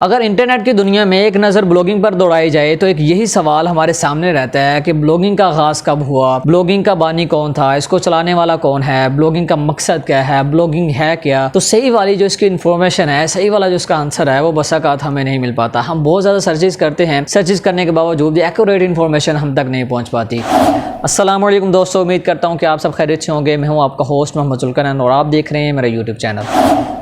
अगर इंटरनेट की दुनिया में एक नज़र ब्लॉगिंग पर दौड़ाई जाए तो एक यही सवाल हमारे सामने रहता है कि ब्लॉगिंग का आगाज़ कब हुआ, ब्लॉगिंग का बानी कौन था, इसको चलाने वाला कौन है, ब्लॉगिंग का मकसद क्या है, ब्लॉगिंग है क्या। तो सही वाली जो इसकी इन्फॉर्मेशन है, सही वाला जो इसका आंसर है वो बसाकात हमें नहीं मिल पाता। हम बहुत ज़्यादा सर्चेज करते हैं, सर्चेज करने के बावजूद भी एक्यूरेट इन्फॉर्मेशन हम तक नहीं पहुँच पाती। अस्सलाम वालेकुम दोस्तों, उम्मीद करता हूँ कि आप सब खैरियत से होंगे। मैं हूँ आपका होस्ट मोहम्मद जुल्करनैन और आप देख रहे हैं मेरा यूट्यूब चैनल।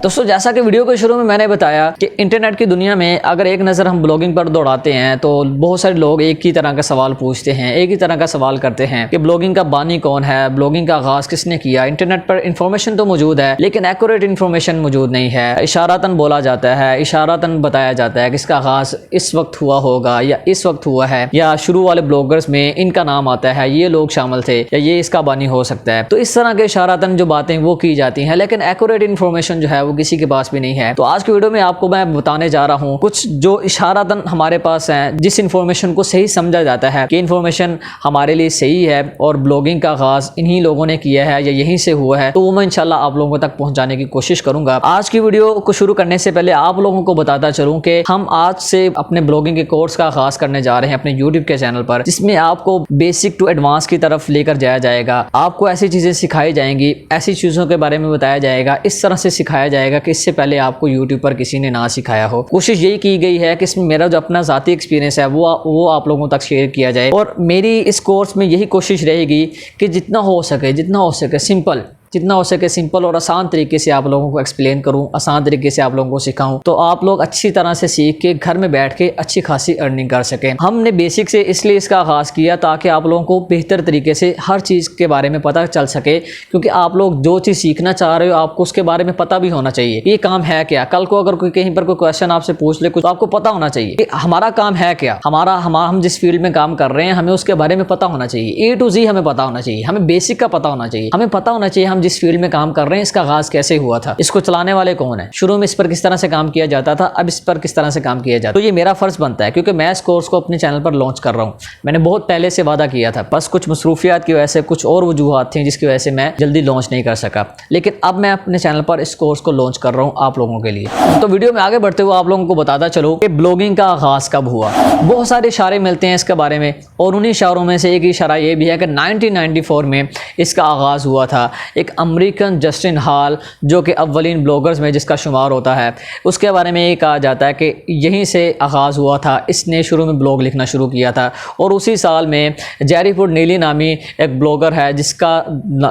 दोस्तों, जैसा कि वीडियो के शुरू में मैंने बताया कि इंटरनेट की दुनिया में अगर एक नज़र हम ब्लॉगिंग पर दौड़ाते हैं तो बहुत सारे लोग एक ही तरह का सवाल पूछते हैं, एक ही तरह का सवाल करते हैं कि ब्लॉगिंग का बानी कौन है, ब्लॉगिंग का आगाज़ किसने किया। इंटरनेट पर इंफॉर्मेशन तो मौजूद है लेकिन एक्यूरेट इन्फॉर्मेशन मौजूद नहीं है। इशारातन बोला जाता है, इशारातन बताया जाता है कि इसका आगाज़ इस वक्त हुआ होगा या इस वक्त हुआ है, या शुरू वाले ब्लॉगर्स में इनका नाम आता है, ये लोग शामिल थे या ये इसका बानी हो सकता है। तो इस तरह के इशारातन जो बातें वो की जाती हैं, लेकिन एक्यूरेट इन्फॉर्मेशन जो है वो किसी के पास भी नहीं है। तो आज की वीडियो में आपको मैं बताने जा रहा हूँ कुछ जो इशारातन हमारे पास हैं, जिस इन्फॉर्मेशन को सही समझा जाता है कि इन्फॉर्मेशन हमारे लिए सही है और ब्लॉगिंग का आगाज़ इन्हीं लोगों ने किया है या यहीं से हुआ है, तो वो मैं इंशाल्लाह आप लोगों तक पहुंचाने की कोशिश करूंगा। आज की वीडियो को शुरू करने से पहले आप लोगों को बताता चलूं कि हम आज से अपने ब्लॉगिंग के कोर्स का आगाज़ करने जा रहे हैं अपने यूट्यूब के चैनल पर, जिसमें आपको बेसिक टू एडवांस की तरफ लेकर जाया जाएगा। आपको ऐसी चीज़ें सिखाई जाएंगी, ऐसी चीज़ों के बारे में बताया जाएगा, इस तरह से सिखाया जाएगा कि इससे पहले आपको यूट्यूब पर किसी ने ना सिखाया हो। कोशिश यही की गई है कि इसमें मेरा जो अपना ज़ाती एक्सपीरियंस है वो आप लोगों तक शेयर किया जाए, और मेरी इस कोर्स में यही कोशिश रहेगी कि जितना हो सके सिंपल, जितना हो सके सिंपल और आसान तरीके से आप लोगों को एक्सप्लेन करूं, आसान तरीके से आप लोगों को सिखाऊं, तो आप लोग अच्छी तरह से सीख के घर में बैठ के अच्छी खासी अर्निंग कर सकें। हमने बेसिक से इसलिए इसका आगाज़ किया ताकि आप लोगों को बेहतर तरीके से हर चीज़ के बारे में पता चल सके, क्योंकि आप लोग जो चीज़ सीखना चाह रहे हो आपको उसके बारे में पता भी होना चाहिए। ये काम है क्या, कल को अगर कोई कहीं पर कोई क्वेश्चन आपसे पूछ ले कुछ, तो आपको पता होना चाहिए कि हमारा काम है क्या, हम जिस फील्ड में काम कर रहे हैं हमें उसके बारे में पता होना चाहिए। A to Z हमें पता होना चाहिए, हमें बेसिक का पता होना चाहिए, हमें पता होना चाहिए हम जिस फील्ड में काम कर रहे हैं इसका आगाज़ कैसे हुआ था, इसको चलाने वाले कौन है, शुरू में इस पर किस तरह से काम किया जाता था, अब इस पर किस तरह से काम किया जाता है। तो ये मेरा फर्ज बनता है, क्योंकि मैं इस कोर्स को अपने चैनल पर लॉन्च कर रहा हूँ। मैंने बहुत पहले से वादा किया था, बस कुछ मसरूफियात की वजह से, कुछ और वजूहात थी जिसकी वजह से मैं जल्दी लॉन्च नहीं कर सका, लेकिन अब मैं अपने चैनल पर इस कोर्स को लॉन्च कर रहा हूँ आप लोगों के लिए। तो वीडियो में आगे बढ़ते हुए आप लोगों को बताता चलो कि ब्लॉगिंग का आगाज़ कब हुआ। बहुत सारे इशारे मिलते हैं इसके बारे में, और उन्हीं इशारों में से एक इशारा ये भी है कि 1994 में इसका आगाज़ हुआ था। एक अमेरिकन जस्टिन हॉल, जो कि अव्वलीन ब्लॉगर्स में जिसका शुमार होता है, उसके बारे में ये कहा जाता है कि यहीं से आगाज़ हुआ था। इसने शुरू में ब्लॉग लिखना शुरू किया था, और उसी साल में जेरी फूड नीली नामी एक ब्लॉगर है जिसका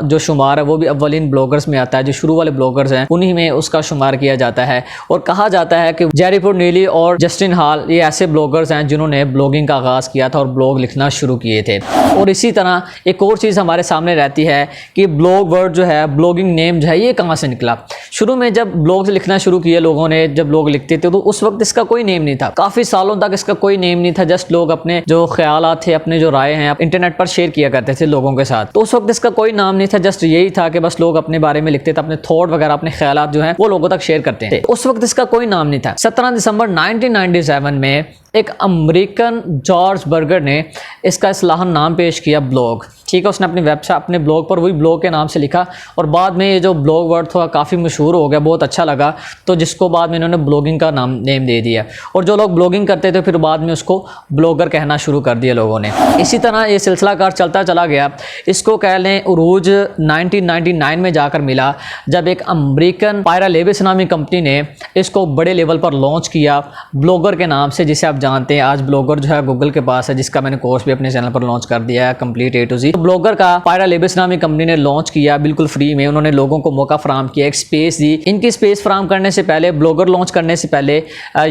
जो शुमार है वो भी अव्वलीन ब्लॉगर्स में आता है। जो शुरू वाले ब्लॉगर्स हैं उन्हीं में उसका शुमार किया जाता है, और कहा जाता है कि जेरी फूड नीली और जस्टिन हॉल ये ऐसे ब्लॉगर्स हैं जिन्होंने ब्लॉगिंग का आगाज़ किया था और ब्लॉग लिखना शुरू किए थे। और इसी तरह एक और चीज़ हमारे सामने रहती है कि ब्लॉग वर्ड जो है, ब्लॉगिंग नेम जो है, ये कहाँ से निकला। शुरू में जब ब्लॉग्स लिखना शुरू किए लोगों ने, जब लोग लिखते थे तो उस वक्त इसका कोई नेम नहीं था, काफ़ी सालों तक इसका कोई नेम नहीं था। जस्ट लोग अपने जो ख्यालात थे, अपने जो राय हैं इंटरनेट पर शेयर किया करते थे लोगों के साथ। तो उस वक्त इसका कोई नाम नहीं था, जस्ट यही था कि बस लोग अपने बारे में लिखते थे, अपने थॉट वगैरह, अपने ख्यालात जो हैं वो लोगों तक शेयर करते थे। उस वक्त इसका कोई नाम नहीं था। 17 दिसंबर 1997 में एक अमेरिकन जॉर्ज बर्गर ने इसका इस्लाहन नाम पेश किया, ब्लॉग। ठीक है, उसने अपनी वेबसाइट, अपने ब्लॉग पर वही ब्लॉग के नाम से लिखा, और बाद में ये जो ब्लॉग वर्ड था काफ़ी मशहूर हो गया, बहुत अच्छा लगा, तो जिसको बाद में इन्होंने ब्लॉगिंग का नेम दे दिया। और जो लोग ब्लॉगिंग करते थे फिर बाद में उसको ब्लॉगर कहना शुरू कर दिया लोगों ने। इसी तरह ये सिलसिला कार चलता चला गया। इसको कह लें उरूज 1999 में जाकर मिला, जब एक अमेरिकन पायरा लेबिस नामी कंपनी ने इसको बड़े लेवल पर लॉन्च किया ब्लॉगर के नाम से, जिसे आप जानते हैं आज ब्लॉगर जो है गूगल के पास है, जिसका मैंने कोर्स भी अपने चैनल पर लॉन्च कर दिया है, complete A to Z। Blogger का पायरा लेबिस नामी कंपनी ने लॉन्च किया बिल्कुल फ्री में। उन्होंने लोगों को मौका फराम किया, एक स्पेस दी। इनकी स्पेस फराम करने से पहले, ब्लॉगर लॉन्च करने से पहले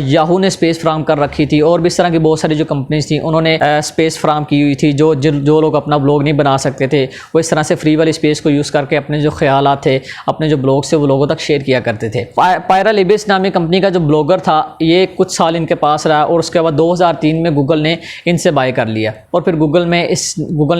याहू ने स्पेस फराम कर रखी थी, और भी इस तरह की बहुत सारी जो कंपनीज थी उन्होंने स्पेस फराम की हुई थी। जो लोग अपना ब्लॉग नहीं बना सकते थे वो इस तरह से फ्री वाली स्पेस को यूज़ करके अपने जो ख्यालात थे, अपने जो ब्लॉग से वो लोगों तक शेयर किया करते थे। पायरा लेबिस नामी कंपनी का जो ब्लॉगर था ये कुछ साल इनके पास रहा, और उसके बाद 2003 में गूगल ने इनसे बाय कर लिया और फिर गूगल ने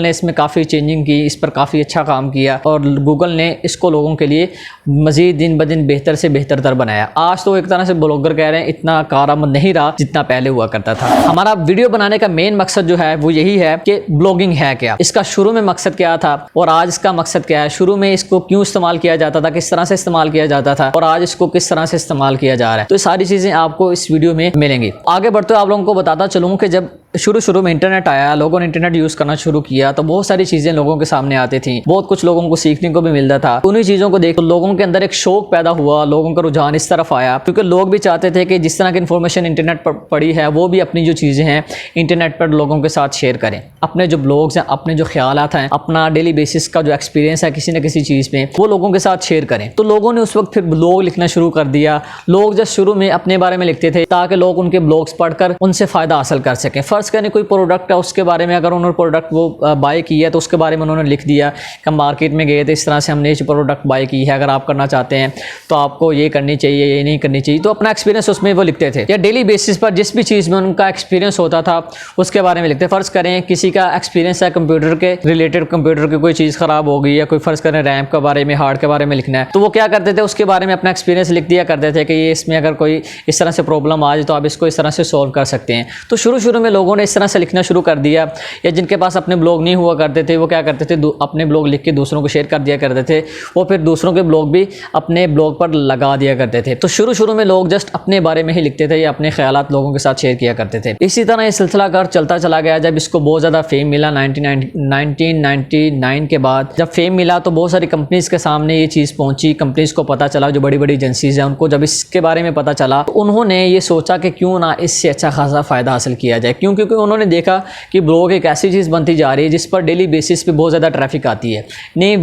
इसमें काफ़ी चेंजिंग की, इस पर काफ़ी अच्छा काम किया और गूगल ने इसको लोगों के लिए मज़ीद दिन ब दिन बेहतर से बेहतर तर बनाया। आज तो एक तरह से ब्लॉगर कह रहे हैं इतना कारआमद नहीं रहा जितना पहले हुआ करता था। हमारा वीडियो बनाने का मेन मकसद जो है वो यही है कि ब्लॉगिंग है क्या, इसका शुरू में मकसद क्या था और आज इसका मकसद क्या है, शुरू में इसको क्यों इस्तेमाल किया जाता था, किस तरह से इस्तेमाल किया जाता था और आज इसको किस तरह से इस्तेमाल किया जा रहा है। तो ये सारी चीज़ें आपको इस वीडियो में मिलेंगी। आगे बढ़ते हुए आप लोगों को बताता चलूँ कि जब शुरू में इंटरनेट आया, लोगों ने इंटरनेट यूज़ करना शुरू किया तो बहुत सारी चीज़ें लोगों के सामने आती थी, बहुत कुछ लोगों को सीखने को भी मिलता था। उन्हीं चीज़ों को देख तो लोगों के अंदर एक शौक पैदा हुआ, लोगों का रुझान इस तरफ आया क्योंकि लोग भी चाहते थे कि जिस तरह की इन्फॉर्मेशन इंटरनेट पर पड़ी है वो भी अपनी जो चीज़ें हैं इंटरनेट पर लोगों के साथ शेयर करें, अपने जो ब्लॉग्स हैं, अपने जो ख्यालात हैं, अपना डेली बेसिस का जो एक्सपीरियंस है किसी न किसी चीज़ में वो लोगों के साथ शेयर करें। तो लोगों ने उस वक्त फिर ब्लॉग लिखना शुरू कर दिया। लोग जब शुरू में अपने बारे में लिखते थे ताकि लोग उनके ब्लॉग्स पढ़कर उनसे फ़ायदा हासिल कर सकें। फ़र्ज़ करें कोई प्रोडक्ट है, उसके बारे में अगर उन्होंने प्रोडक्ट वो बाय किया है तो उसके बारे में उन्होंने लिख दिया कि मार्केट में गए थे, इस तरह से हमने ये प्रोडक्ट बाय की है, अगर आप करना चाहते हैं तो आपको ये करनी चाहिए, ये नहीं करनी चाहिए। तो अपना एक्सपीरियंस उसमें वो लिखते थे या डेली बेसिस पर जिस भी चीज़ में उनका एक्सपीरियंस होता था उसके बारे में लिखते। फ़र्ज़ करें किसी का एक्सपीरियंस है कंप्यूटर के रिलेटेड, कंप्यूटर की कोई चीज़ ख़राब हो गई या कोई फ़र्ज़ करें रैम के बारे में, हार्ड के बारे में लिखना है तो वो क्या करते थे, उसके बारे में अपना एक्सपीरियंस लिख दिया करते थे कि ये इसमें अगर कोई इस तरह से प्रॉब्लम आ जाए तो आप इसको इस तरह से सॉल्व कर सकते हैं। तो शुरू में लोगों ने इस तरह से लिखना शुरू कर दिया। या जिनके पास अपने ब्लॉग नहीं हुआ करते थे वो क्या करते थे, अपने ब्लॉग लिख के दूसरों को शेयर कर दिया करते थे, वो फिर दूसरों के ब्लॉग भी अपने ब्लॉग पर लगा दिया करते थे। तो शुरू में लोग जस्ट अपने बारे में ही लिखते थे या अपने ख्यालात लोगों के साथ शेयर किया करते थे। इसी तरह ये सिलसिला कार चलता चला गया। जब इसको बहुत ज़्यादा फेम मिला 1999 के बाद जब फेम मिला तो बहुत सारी कंपनीज़ के सामने ये चीज़ पहुंची। कंपनीज़ को पता चला, जो बड़ी बड़ी एजेंसीज़ हैं उनको जब इसके बारे में पता चला तो उन्होंने ये सोचा कि क्यों ना इससे अच्छा खासा फ़ायदा हासिल किया जाए। क्यों? क्योंकि उन्होंने देखा कि ब्लॉग एक ऐसी चीज़ बनती जा रही है जिस पर डेली बेसिस पे बहुत ज़्यादा ट्रैफिक आती है, नए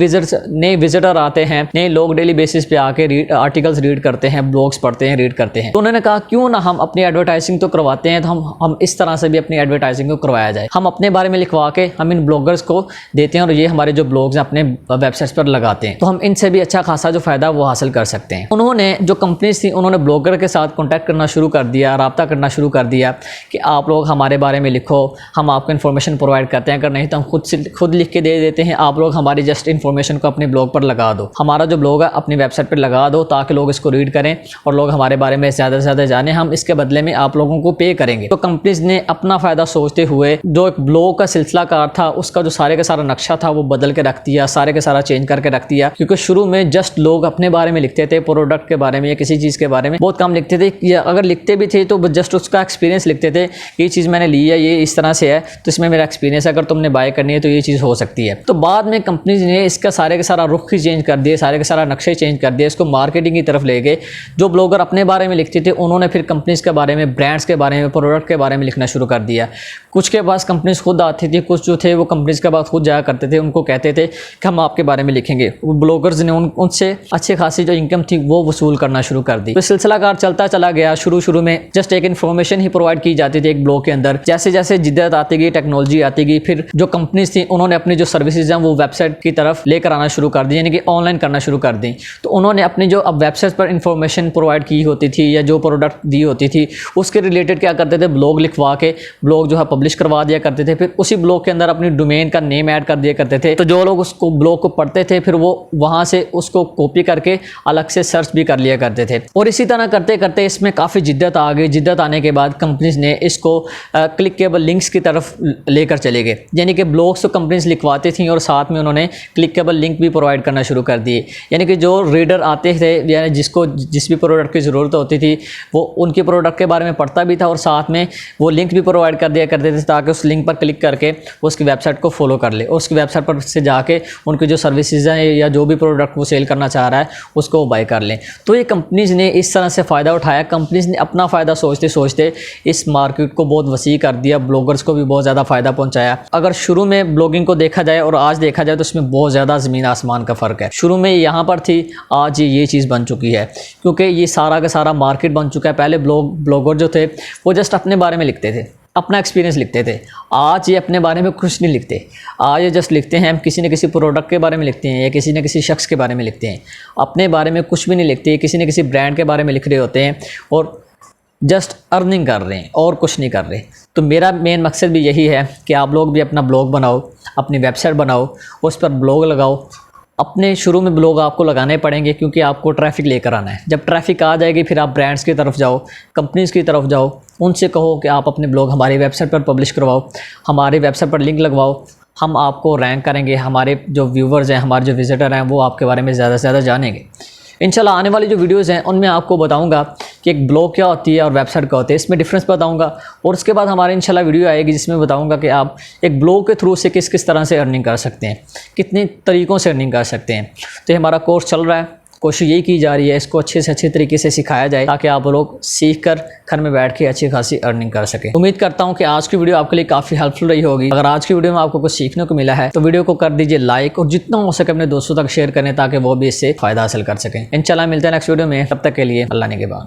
विजिटर आते हैं, नए लोग डेली बेसिस पे आके आर्टिकल्स रीड करते हैं, ब्लॉग्स पढ़ते हैं, रीड करते हैं। तो उन्होंने कहा क्यों ना हम अपनी एडवर्टाइजिंग तो करवाते हैं तो हम इस तरह से भी अपनी एडवर्टाइजिंग को करवाया जाए। हम अपने बारे में लिखवा के हम इन ब्लॉगर्स को देते हैं और ये हमारे जो ब्लॉग्स हैं अपने वेबसाइट्स पर लगाते हैं तो हम इनसे भी अच्छा खासा जो फ़ायदा वो हासिल कर सकते हैं। उन्होंने जो कंपनीज थी उन्होंने ब्लॉगर के साथ कॉन्टैक्ट करना शुरू कर दिया, रब्ता करना शुरू कर दिया कि आप लोग हमारे बारे में लिखो, हम आपको इन्फॉर्मेशन प्रोवाइड करते हैं, अगर नहीं तो हम खुद लिख के दे देते हैं, आप लोग हमारी जस्ट इन्फॉर्मेशन को अपने ब्लॉग पर लगा दो, हमारा जो ब्लॉग है अपनी वेबसाइट पर लगा दो ताकि लोग इसको रीड करें और लोग हमारे बारे में ज़्यादा से ज़्यादा जाने, हम इसके बदले में आप लोगों को पे करेंगे। तो कंपनीज ने अपना फ़ायदा सोचते हुए जो एक ब्लॉग का सिलसिला कार था उसका जो सारे का सारा नक्शा था वो बदल के रख दिया, सारे का सारा चेंज करके रख दिया। क्योंकि शुरू में जस्ट लोग अपने बारे में लिखते थे, प्रोडक्ट के बारे में या किसी चीज़ के बारे में बहुत कम लिखते थे, या अगर लिखते भी थे तो जस्ट उसका एक्सपीरियंस लिखते थे, ये चीज़ मैंने ली है, ये इस तरह से है तो इसमें मेरा एक्सपीरियंस है, अगर तुमने बाय करनी है तो ये चीज़ हो सकती है। तो बाद में कंपनीज ने इसका सारे का सारा रुख ही चेंज कर दिया, सारे का सारा नक्शे चेंज कर दिया, इसको मार्केटिंग की तरफ ले गए। जो ब्लॉगर अपने बारे में लिखते थे उन्होंने फिर कंपनीज के बारे में, ब्रांड्स के बारे में, प्रोडक्ट के बारे में लिखना शुरू कर दिया। कुछ के पास कंपनीज खुद आती थी, कुछ जो थे वो कंपनीज के पास खुद जाया करते थे, उनको कहते थे कि हम आपके बारे में लिखेंगे। ब्लॉगर्स ने उनसे अच्छी खासी जो इनकम थी वो वसूल करना शुरू कर दी। तो सिलसिला कार चलता चला गया। शुरू में जस्ट एक इन्फॉर्मेशन ही प्रोवाइड की जाती थी एक ब्लॉग के अंदर। जैसे जैसे जिद्दत आती गई, टेक्नोलॉजी आती गई, फिर जो कंपनीज थी उन्होंने अपनी जो सर्विसेज हैं वो वेबसाइट की तरफ लेकर आना शुरू कर दी, यानी कि ऑनलाइन करना शुरू कर दी। तो उन्होंने अपनी जो अब वेबसाइट पर इंफॉर्मेशन प्रोवाइड की होती थी या जो प्रोडक्ट दी होती थी उसके रिलेटेड क्या करते थे, ब्लॉग लिखवा के ब्लॉग जो है पब्लिश करवा दिया करते थे। फिर उसी ब्लॉग के अंदर अपनी डोमेन का नेम ऐड कर दिया करते थे। तो जो लोग उसको ब्लॉग को पढ़ते थे फिर वो वहाँ से उसको कॉपी करके अलग से सर्च भी कर लिया करते थे। और इसी तरह करते करते इसमें काफ़ी जिद्दत आ गई। जिद्दत आने के बाद कंपनीज ने इसको क्लिकेबल लिंक्स की तरफ लेकर चले गए, यानी कि ब्लॉग्स तो कंपनीज लिखवाती थी और साथ में उन्होंने क्लिकेबल लिंक भी प्रोवाइड करना शुरू कर दिए, यानी कि जो रीडर आते थे यानी जिसको जिस भी प्रोडक्ट की ज़रूरत होती थी वो उनके प्रोडक्ट के बारे में पढ़ता भी था और साथ में वो लिंक भी प्रोवाइड कर दिया करते थे ताकि उस लिंक पर क्लिक करके उसकी वेबसाइट को फॉलो कर ले और उसकी वेबसाइट पर से जाके उनकी जो सर्विसेज हैं या जो भी प्रोडक्ट वो सेल करना चाह रहा है उसको वो बाय कर लें। तो ये कंपनीज ने इस तरह से फ़ायदा उठाया। कंपनीज ने अपना फ़ायदा सोचते सोचते इस मार्केट को बहुत वसी कर दिया, ब्लॉगर्स को भी बहुत ज़्यादा फ़ायदा पहुँचाया। अगर शुरू में ब्लॉगिंग को देखा जाए और आज देखा जाए तो इसमें बहुत ज़्यादा ज़मीन आसमान का फ़र्क है। शुरू में यहाँ पर थी, आज ये चीज़ बन चुकी है क्योंकि ये सारा का सारा मार्केट बन चुका है। पहले ब्लॉगर जो थे वो जस्ट अपने बारे में लिखते थे, अपना एक्सपीरियंस लिखते थे। आज ये अपने बारे में कुछ नहीं लिखते, आज ये जस्ट लिखते हैं हम किसी न किसी प्रोडक्ट के बारे में लिखते हैं या किसी न किसी शख्स के बारे में लिखते हैं, अपने बारे में कुछ भी नहीं लिखते। किसी न किसी ब्रांड के बारे में लिख रहे होते हैं और जस्ट अर्निंग कर रहे हैं और कुछ नहीं कर रहे। तो मेरा मेन मकसद भी यही है कि आप लोग भी अपना ब्लॉग बनाओ, अपनी वेबसाइट बनाओ, उस पर ब्लॉग लगाओ। अपने शुरू में ब्लॉग आपको लगाने पड़ेंगे क्योंकि आपको ट्रैफिक लेकर आना है। जब ट्रैफिक आ जाएगी फिर आप ब्रांड्स की तरफ जाओ, कंपनीज़ की तरफ जाओ, उनसे कहो कि आप अपने ब्लॉग हमारी वेबसाइट पर पब्लिश करवाओ, हमारी वेबसाइट पर लिंक लगवाओ, हम आपको रैंक करेंगे, हमारे जो व्यूवर्स हैं, हमारे जो विजिटर हैं वो आपके बारे में ज़्यादा से ज़्यादा जानेंगे। इंशाल्लाह आने वाली जो वीडियोस हैं उनमें आपको बताऊंगा कि एक ब्लॉग क्या होती है और वेबसाइट क्या होती है, इसमें डिफरेंस बताऊंगा। और उसके बाद हमारे इंशाल्लाह वीडियो आएगी जिसमें बताऊंगा कि आप एक ब्लॉग के थ्रू से किस किस तरह से अर्निंग कर सकते हैं, कितने तरीक़ों से अर्निंग कर सकते हैं। तो ये हमारा कोर्स चल रहा है, कोशिश यही की जा रही है इसको अच्छे से अच्छे तरीके से सिखाया जाए ताकि आप लोग सीख कर घर में बैठ के अच्छी खासी अर्निंग कर सकें। उम्मीद करता हूं कि आज की वीडियो आपके लिए काफ़ी हेल्पफुल रही होगी। अगर आज की वीडियो में आपको कुछ सीखने को मिला है तो वीडियो को कर दीजिए लाइक और जितना हो सके अपने दोस्तों तक शेयर करें ताकि वो भी इससे फ़ायदा हासिल कर सकें। इंशाल्लाह मिलते हैं नेक्स्ट वीडियो में, तब तक के लिए अल्लाह ने के बाद।